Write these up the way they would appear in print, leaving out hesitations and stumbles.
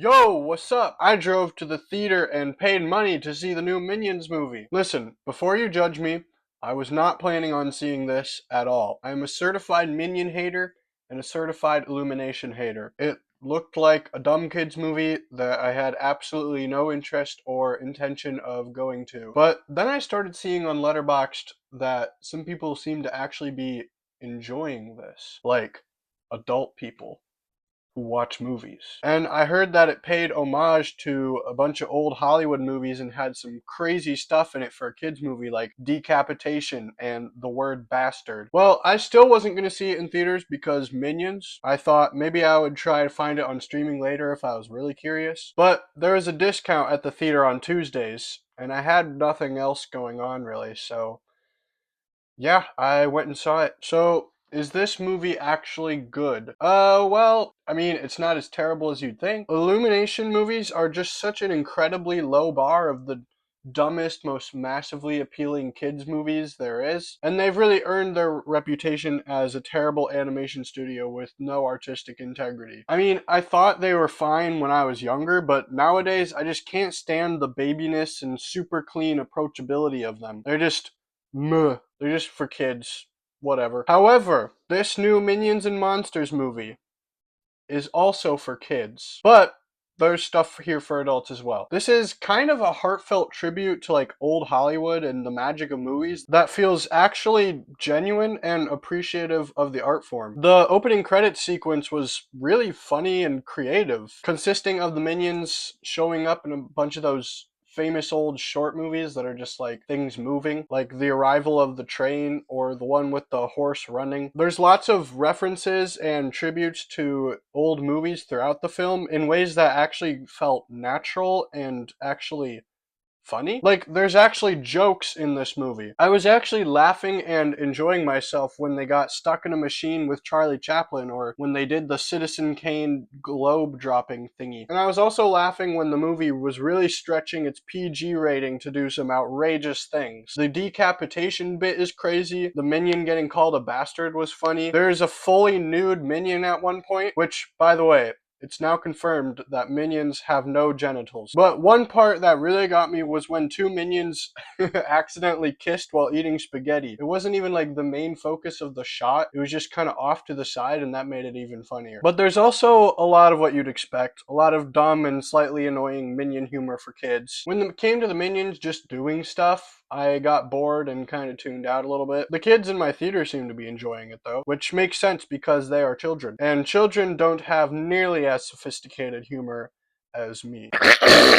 Yo, what's up? I drove to the theater and paid money to see the new Minions movie. Listen, before you judge me, I was not planning on seeing this at all. I am a certified Minion hater and a certified Illumination hater. It looked like a dumb kids movie that I had absolutely no interest or intention of going to. But then I started seeing on Letterboxd that some people seem to actually be enjoying this, like adult people who watch movies. And I heard that it paid homage to a bunch of old Hollywood movies and had some crazy stuff in it for a kids movie like decapitation and the word bastard. Well, I still wasn't going to see it in theaters because Minions. I thought maybe I would try to find it on streaming later if I was really curious. But there was a discount at the theater on Tuesdays and I had nothing else going on really, so yeah, I went and saw it. So, is this movie actually good? Well, I mean, it's not as terrible as you'd think. Illumination movies are just such an incredibly low bar of the dumbest, most massively appealing kids movies there is, and they've really earned their reputation as a terrible animation studio with no artistic integrity. I mean, I thought they were fine when I was younger, but nowadays I just can't stand the babiness and super clean approachability of them. They're just meh. They're just for kids. Whatever. However, this new Minions and Monsters movie is also for kids. But there's stuff here for adults as well. This is kind of a heartfelt tribute to like old Hollywood and the magic of movies that feels actually genuine and appreciative of the art form. The opening credits sequence was really funny and creative, consisting of the minions showing up in a bunch of those famous old short movies that are just like things moving, like The Arrival of the Train or the one with the horse running. There's lots of references and tributes to old movies throughout the film in ways that actually felt natural and actually funny. Like, there's actually jokes in this movie. I was actually laughing and enjoying myself when they got stuck in a machine with Charlie Chaplin or when they did the Citizen Kane globe dropping thingy. And I was also laughing when the movie was really stretching its PG rating to do some outrageous things. The decapitation bit is crazy. The minion getting called a bastard was funny. There's a fully nude minion at one point, which, by the way, it's now confirmed that minions have no genitals. But one part that really got me was when two minions accidentally kissed while eating spaghetti. It wasn't even like the main focus of the shot. It was just kind of off to the side, and that made it even funnier. But there's also a lot of what you'd expect. A lot of dumb and slightly annoying minion humor for kids. When it came to the minions just doing stuff, I got bored and kind of tuned out a little bit. The kids in my theater seem to be enjoying it though, which makes sense because they are children. And children don't have nearly as sophisticated humor as me.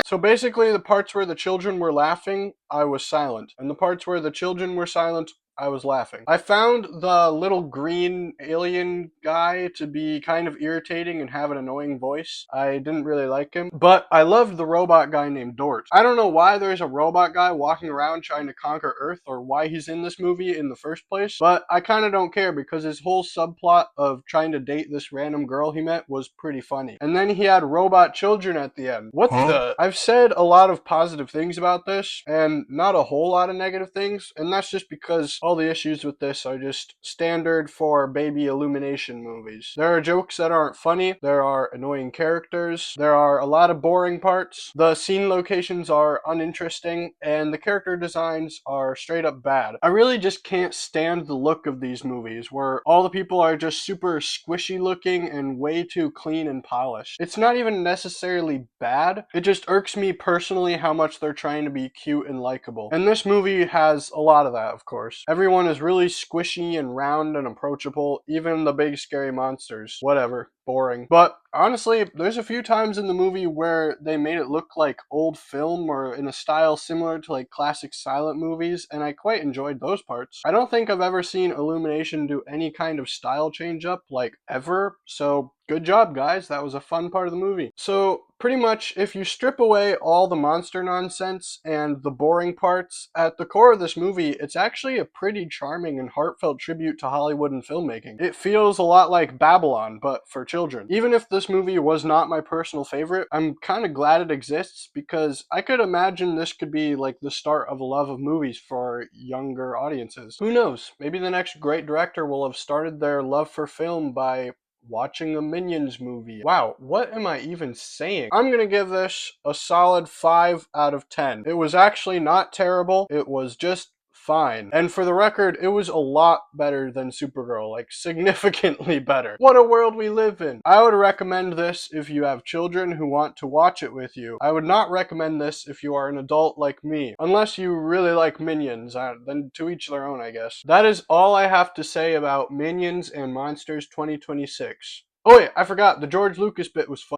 So basically, the parts where the children were laughing, I was silent. And the parts where the children were silent, I was laughing. I found the little green alien guy to be kind of irritating and have an annoying voice. I didn't really like him. But I loved the robot guy named Dort. I don't know why there's a robot guy walking around trying to conquer Earth or why he's in this movie in the first place, but I kind of don't care because his whole subplot of trying to date this random girl he met was pretty funny. And then he had robot children at the end. What the? I've said a lot of positive things about this and not a whole lot of negative things, and that's just because all the issues with this are just standard for baby Illumination movies. There are jokes that aren't funny, there are annoying characters, there are a lot of boring parts, the scene locations are uninteresting, and the character designs are straight up bad. I really just can't stand the look of these movies where all the people are just super squishy looking and way too clean and polished. It's not even necessarily bad, it just irks me personally how much they're trying to be cute and likable. And this movie has a lot of that, of course. Everyone is really squishy and round and approachable, even the big scary monsters. Whatever. Boring. But honestly, there's a few times in the movie where they made it look like old film or in a style similar to like classic silent movies, and I quite enjoyed those parts. I don't think I've ever seen Illumination do any kind of style change up, like ever, so good job, guys. That was a fun part of the movie. So, pretty much, if you strip away all the monster nonsense and the boring parts, at the core of this movie, it's actually a pretty charming and heartfelt tribute to Hollywood and filmmaking. It feels a lot like Babylon, but for children. Even if this movie was not my personal favorite, I'm kind of glad it exists because I could imagine this could be like the start of a love of movies for younger audiences. Who knows? Maybe the next great director will have started their love for film by watching a Minions movie. Wow, what am I even saying? I'm gonna give this a solid 5 out of 10. It was actually not terrible, it was just fine. And for the record, it was a lot better than Supergirl, like significantly better. What a world we live in. I would recommend this if you have children who want to watch it with you. I would not recommend this if you are an adult like me. Unless you really like Minions, then to each their own, I guess. That is all I have to say about Minions and Monsters 2026. Oh wait, I forgot, the George Lucas bit was fun.